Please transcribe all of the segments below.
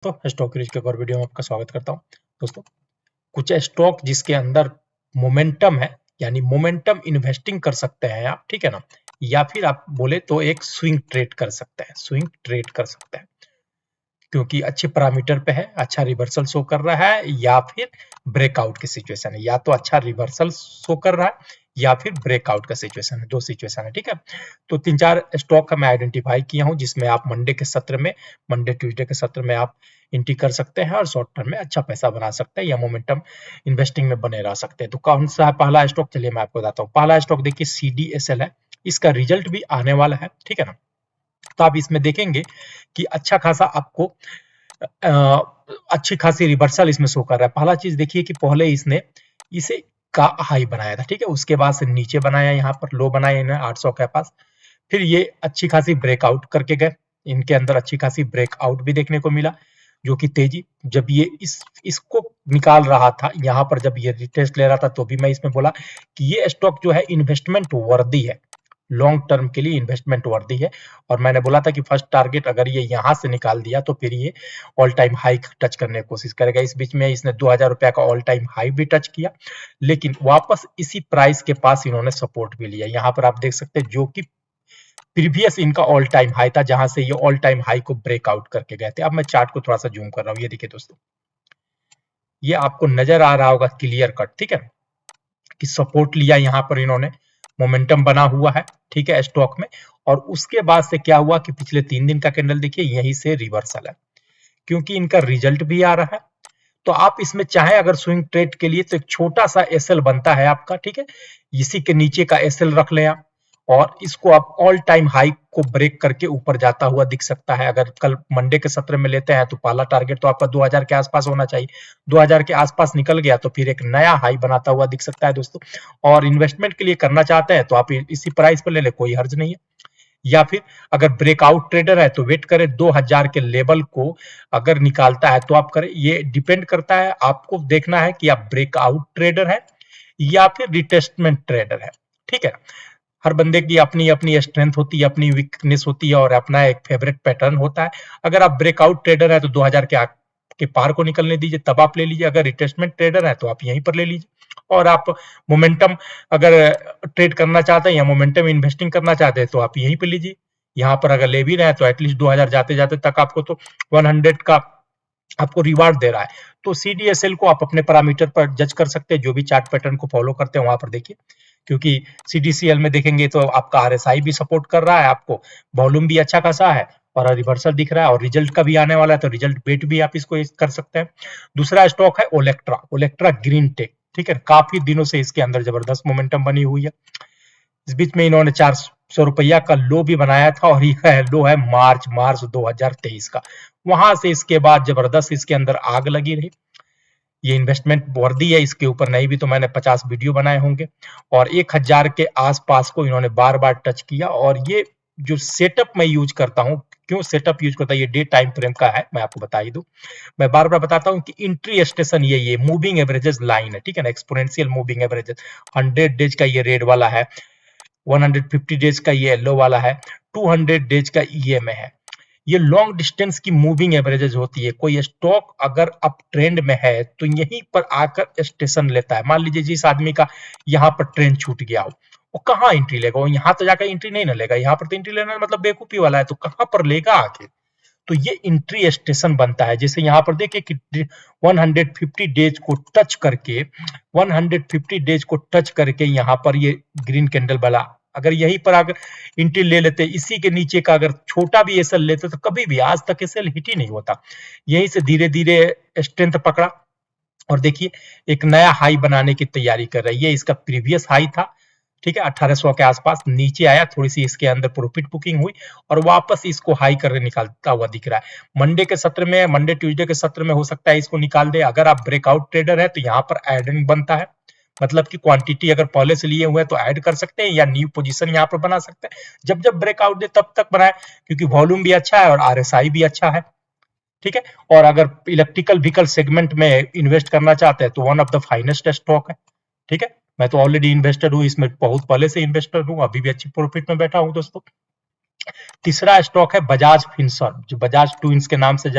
तो stock rich के एक और वीडियो में आपका स्वागत करता हूं। दोस्तों, कुछ स्टॉक जिसके अंदर मोमेंटम है, यानी मोमेंटम इन्वेस्टिंग कर सकते हैं आप, ठीक है ना, या फिर आप बोले तो एक स्विंग ट्रेड कर सकते हैं, स्विंग ट्रेड कर सकते हैं क्योंकि अच्छे पैरामीटर पे है, अच्छा रिवर्सल शो कर रहा है या फिर ब्रेकआउट की सिचुएशन है, या तो अच्छा रिवर्सल शो कर रहा है या फिर ब्रेकआउट का सिचुएशन है, दो सिचुएशन है, ठीक है। तो 3-4 स्टॉक का मैं आइडेंटिफाई किया हूं जिसमें आप मंडे ट्यूसडे के सत्र में आप एंट्री कर सकते हैं और शॉर्ट टर्म में अच्छा पैसा बना सकते हैं या मोमेंटम इन्वेस्टिंग में बने रह सकते हैं। तो कौन सा है पहला स्टॉक, चलिए मैं आपको बताता हूँ। पहला स्टॉक देखिए CDSL है, इसका रिजल्ट भी आने वाला है, ठीक है ना। तो आप इसमें देखेंगे कि अच्छा खासा आपको अच्छी खासी रिवर्सल इसमें शो कर रहा है। पहला चीज देखिए कि पहले इसने इसे का हाई बनाया था, ठीक है, उसके बाद से नीचे बनाया, यहाँ पर लो बनाया इन्हें 800 के पास, फिर ये अच्छी खासी ब्रेकआउट करके गए, इनके अंदर अच्छी खासी ब्रेकआउट भी देखने को मिला, जो कि तेजी जब ये इसको निकाल रहा था, यहाँ पर जब ये रिटेस्ट ले रहा था तो भी मैं इसमें बोला कि ये स्टॉक जो है इन्वेस्टमेंट वर्दी है, लॉन्ग टर्म के लिए इन्वेस्टमेंट वर्दी है। और मैंने बोला था कि फर्स्ट टारगेट अगर ये यहाँ से निकाल दिया तो फिर ये ऑल टाइम हाई टच करने की कोशिश करेगा। इस बीच में इसने 2000 रुपया का ऑल टाइम हाई भी टच किया, लेकिन वापस इसी प्राइस के पास इन्होंने सपोर्ट भी लिया। यहाँ पर आप देख सकते हैं जो कि प्रीवियस इनका ऑल टाइम हाई था, जहां से ये ऑल टाइम हाई को ब्रेकआउट करके गए थे। अब मैं चार्ट को थोड़ा सा जूम कर रहा हूँ, ये देखिए दोस्तों, ये आपको नजर आ रहा होगा क्लियर कट, ठीक है, कि सपोर्ट लिया यहाँ पर इन्होंने, मोमेंटम बना हुआ है, ठीक है, स्टॉक में। और उसके बाद से क्या हुआ कि पिछले 3 दिन का कैंडल देखिए, यहीं से रिवर्सल है, क्योंकि इनका रिजल्ट भी आ रहा है। तो आप इसमें चाहे अगर स्विंग ट्रेड के लिए तो एक छोटा सा एसएल बनता है आपका, ठीक है, इसी के नीचे का एसएल रख लें आप, और इसको आप ऑल टाइम हाई को ब्रेक करके ऊपर जाता हुआ दिख सकता है। अगर कल मंडे के सत्र में लेते हैं तो पहला टारगेट तो आपका 2000 के आसपास होना चाहिए, 2000 के आसपास निकल गया तो फिर एक नया हाई बनाता हुआ दिख सकता है दोस्तों। और इन्वेस्टमेंट के लिए करना चाहते हैं तो आप इसी प्राइस पर ले ले, कोई हर्ज नहीं है। या फिर अगर ब्रेकआउट ट्रेडर है तो वेट करें 2000 के लेवल को, अगर निकालता है तो आप करें। ये डिपेंड करता है, आपको देखना है कि आप ब्रेकआउट ट्रेडर है या फिर रिटेस्टमेंट ट्रेडर है, ठीक है। हर बंदे की अपनी अपनी स्ट्रेंथ होती है, अपनी वीकनेस होती है और अपना एक फेवरेट पैटर्न होता है। अगर आप ब्रेकआउट ट्रेडर है तो 2000 के पार को निकलने दीजिए, तब आप ले लीजिए। अगर रिटेस्टमेंट ट्रेडर है तो आप यहीं पर ले लीजिए। और आप मोमेंटम अगर ट्रेड करना चाहते हैं या मोमेंटम इन्वेस्टिंग करना चाहते हैं तो आप यहीं पे लीजिए। यहाँ पर अगर ले भी रहे हैं तो एटलीस्ट 2000 जाते जाते तक आपको तो 100 का आपको रिवार्ड दे रहा है। तो CDSL को आप अपने पैरामीटर पर जज कर सकते हैं, जो भी चार्ट पैटर्न को फॉलो करते हैं वहां पर देखिए, क्योंकि CDCL में देखेंगे तो आपका RSI भी सपोर्ट कर रहा है, आपको वॉल्यूम भी अच्छा खासा है और रिवर्सल दिख रहा है, और रिजल्ट का भी आने वाला है तो रिजल्ट बेट भी आप इसको कर सकते हैं। दूसरा स्टॉक है ओलेक्ट्रा, ओलेक्ट्रा ग्रीन टेक, ठीक है, काफी दिनों से इसके अंदर जबरदस्त मोमेंटम बनी हुई है। इस बीच में इन्होंने 400 रुपया का लो भी बनाया था और यह लो है मार्च 2023 का। वहां से इसके बाद जबरदस्त इसके अंदर आग लगी रही। ये इन्वेस्टमेंट वर्दी है, इसके ऊपर नहीं भी तो मैंने 50 वीडियो बनाए होंगे। और 1000 के आसपास को इन्होंने बार बार टच किया। और ये जो सेटअप मैं यूज करता हूँ, क्यों सेटअप यूज करता है, ये डे टाइम फ्रेम का है, मैं आपको बता ही दूं। मैं बार बार बताता हूँ कि इंट्री स्टेशन ये मूविंग एवरेजेस लाइन है, ठीक है ना, एक्सपोनेंशियल मूविंग एवरेजेस। 100 डेज का ये रेड वाला है, 150 डेज का ये येलो वाला है, 200 डेज का EMA है। ये लॉन्ग डिस्टेंस की मूविंग एवरेजेज होती है। कोई स्टॉक अगर अप ट्रेंड में है तो यहीं पर आकर स्टेशन लेता है। मान लीजिए जिस आदमी का यहाँ पर ट्रेंड छूट गया हो, वो कहाँ एंट्री लेगा, वो यहाँ तो जाकर एंट्री नहीं ना लेगा, यहाँ पर तो एंट्री लेना मतलब बेवकूफी वाला है, तो कहाँ पर लेगा आके। तो ये एंट्री स्टेशन बनता है। जैसे यहाँ पर देखिए कि 150 डेज को टच करके, 150 डेज को टच करके यहाँ पर ये ग्रीन कैंडल वाला, अगर यहीं पर अगर एंट्री ले लेते, इसी के नीचे का अगर छोटा भी एसएल लेते तो कभी भी आज तक एसएल हिट ही नहीं होता। यहीं से धीरे धीरे स्ट्रेंथ पकड़ा और देखिए एक नया हाई बनाने की तैयारी कर रहा है। ये इसका प्रीवियस हाई था, ठीक है, 1800 के आसपास नीचे आया, थोड़ी सी इसके अंदर प्रॉफिट बुकिंग हुई और वापस इसको हाई करके निकालता हुआ दिख रहा है। मंडे ट्यूसडे के सत्र में हो सकता है इसको निकाल दे। अगर आप ब्रेकआउट ट्रेडर है तो यहाँ पर एडिंग बनता है, मतलब कि क्वांटिटी अगर पहले से लिए हुए हैं तो ऐड कर सकते हैं या न्यू पोजीशन यहाँ पर बना सकते हैं। जब जब ब्रेकआउट दे तब तक बनाए, क्योंकि वॉल्यूम भी अच्छा है और RSI भी अच्छा है, ठीक है। और अगर इलेक्ट्रिकल व्हीकल सेगमेंट में इन्वेस्ट करना चाहते हैं तो one of the finest stock है, ठीक है। मैं तो ऑलरेडी इन्वेस्टेड हूँ इसमें, बहुत पहले से इन्वेस्टर हूँ, अभी भी अच्छी प्रॉफिट में बैठा हूँ दोस्तों। तीसरा स्टॉक है बजाज फिनसर्व, जो बजाज ट्विंस के नाम से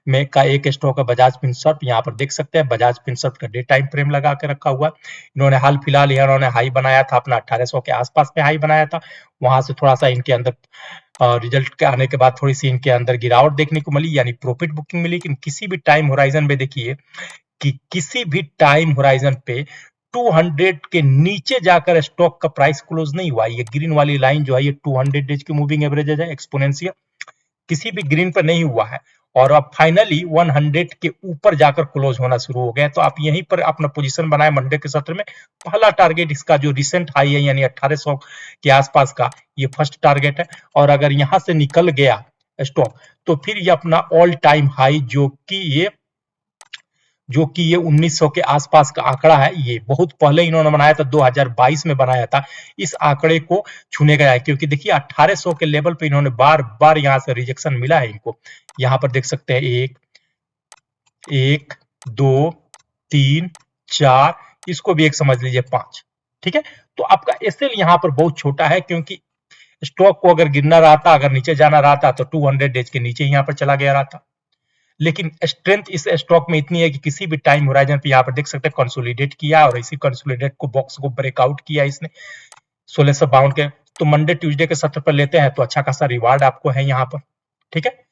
में का एक स्टॉक है बजाज फिनसर्व। यहाँ पर देख सकते हैं बजाज फिनसर्व का डे टाइम फ्रेम लगा के रखा हुआ। इन्होंने हाल फिलहाल यहाँ इन्होंने हाई बनाया था अपना 1800 के आसपास में हाई बनाया था। वहां से थोड़ा सा इनके अंदर रिजल्ट के आने के बाद थोड़ी सी इनके अंदर गिरावट देखने को मिली, यानी प्रॉफिट बुकिंग मिली। लेकिन किसी भी टाइम होराइजन में देखिए कि किसी भी टाइम होराइजन पे 200 के नीचे जाकर स्टॉक का प्राइस क्लोज नहीं हुआ। ये ग्रीन वाली लाइन जो है ये 200 डेज की मूविंग एवरेज है एक्सपोनेंशियल, किसी भी ग्रीन पर नहीं हुआ है और अब फाइनली 100 के ऊपर जाकर क्लोज होना शुरू हो गया। तो आप यहीं पर अपना पोजीशन बनाए मंडे के सत्र में। पहला टारगेट इसका जो रिसेंट हाई है यानी 1800 के आसपास का, ये फर्स्ट टारगेट है। और अगर यहां से निकल गया स्टॉक तो फिर ये अपना ऑल टाइम हाई जो कि ये 1900 के आसपास का आंकड़ा है, ये बहुत पहले इन्होंने बनाया था, 2022 में बनाया था। इस आंकड़े को छूने गया है क्योंकि देखिए 1800 के लेवल पे इन्होंने बार बार यहां से रिजेक्शन मिला है इनको। यहां पर देख सकते हैं 1 2 3 4, इसको भी एक समझ लीजिए 5। ठीक है, तो आपका एसएल यहां पर बहुत छोटा है क्योंकि स्टॉक को अगर गिरना रहता, अगर नीचे जाना रहता तो 200 डेज के नीचे यहाँ पर चला गया रहता। लेकिन स्ट्रेंथ इस स्टॉक में इतनी है कि किसी भी टाइम होराइजन पे यहाँ पर देख सकते हैं कंसोलिडेट किया और इसी कंसोलिडेट को बॉक्स को ब्रेकआउट किया इसने 1652 के। तो मंडे ट्यूसडे के सत्र पर लेते हैं तो अच्छा खासा रिवार्ड आपको है यहाँ पर। ठीक है,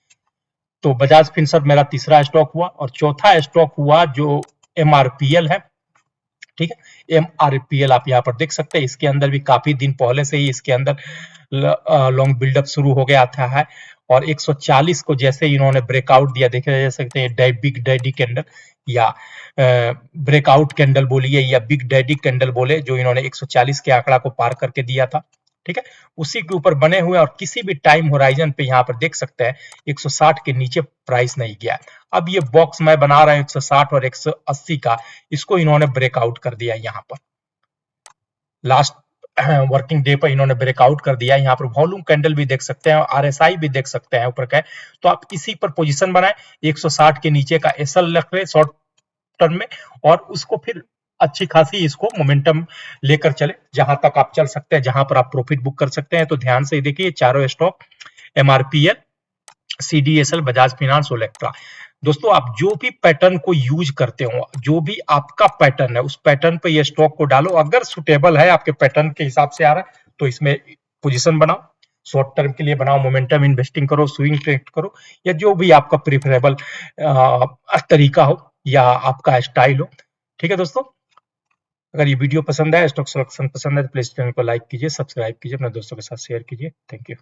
तो बजाज फिनसर्व मेरा तीसरा स्टॉक हुआ और चौथा स्टॉक हुआ जो एमआरपीएल है। ठीक है, एमआरपीएल आप यहाँ पर देख सकते हैं, इसके अंदर भी काफी दिन पहले से ही इसके अंदर लॉन्ग बिल्डअप शुरू हो गया था है और 140 को जैसे इन्होंने ब्रेकआउट दिया, देखे जा सकते हैं बिग डैडी कैंडल या ब्रेकआउट कैंडल बोलिए या बिग डैडी कैंडल बोले, जो इन्होंने 140 के आंकड़ा को पार करके दिया था। ठीक है, उसी के ऊपर बने हुए और किसी भी टाइम होराइजन पे यहाँ पर देख सकते हैं 160 के नीचे प्राइस नहीं गया। अब ये बॉक्स मैं बना रहा हूँ 160 और 180 का, इसको इन्होंने ब्रेकआउट कर दिया। यहाँ पर लास्ट वर्किंग डे पर इन्होंने ब्रेकआउट कर दिया। यहाँ पर वॉल्यूम कैंडल भी देख सकते हैं और आरएसआई भी देख सकते हैं ऊपर का। तो आप इसी पर पोजीशन बनाएं, 160 के नीचे का एसएल रख ले शॉर्ट टर्म में और उसको फिर अच्छी खासी इसको मोमेंटम लेकर चले जहां तक आप चल सकते हैं, जहां पर आप प्रॉफिट बुक कर सकते हैं। तो ध्यान से देखिए चारों stock MRPL, CDSL, Bajaj finance, Olectra. दोस्तों आप जो भी पैटर्न को यूज करते हो, जो भी आपका पैटर्न है उस पैटर्न पे ये स्टॉक को डालो। अगर सुटेबल है आपके पैटर्न के हिसाब से आ रहा है तो इसमें पोजीशन बनाओ, शॉर्ट टर्म के लिए बनाओ, मोमेंटम इन्वेस्टिंग करो, स्विंग ट्रेड करो, या जो भी आपका प्रेफरेबल तरीका हो या आपका स्टाइल हो। ठीक है दोस्तों, अगर ये वीडियो पसंद आए, स्टॉक सिलेक्शन पसंद है तो प्लीज चैनल को लाइक कीजिए, सब्सक्राइब कीजिए, अपने दोस्तों के साथ शेयर कीजिए। Thank you.